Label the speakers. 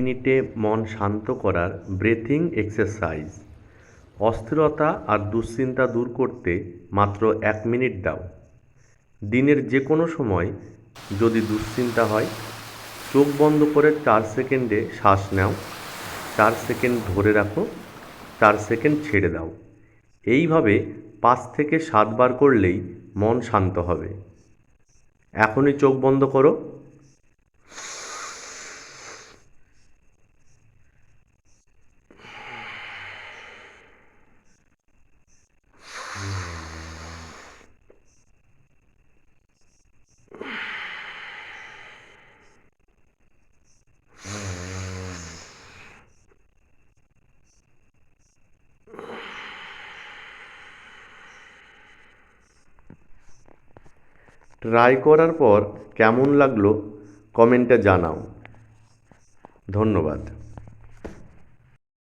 Speaker 1: মিনিটে মন শান্ত করার ব্রেথিং এক্সারসাইজ। অস্থিরতা আর দুশ্চিন্তা দূর করতে মাত্র 1 মিনিট দাও। দিনের যে কোনো সময় যদি দুশ্চিন্তা হয়, চোখ বন্ধ করে 4 সেকেন্ডে শ্বাস নাও, 4 সেকেন্ড ধরে রাখো, 4 সেকেন্ড ছেড়ে দাও। এইভাবে 5 থেকে 7 বার করলেই মন শান্ত হবে। এখনই চোখ বন্ধ করো। ট্রাই করার পর কেমন লাগলো কমেন্টে জানাও। ধন্যবাদ।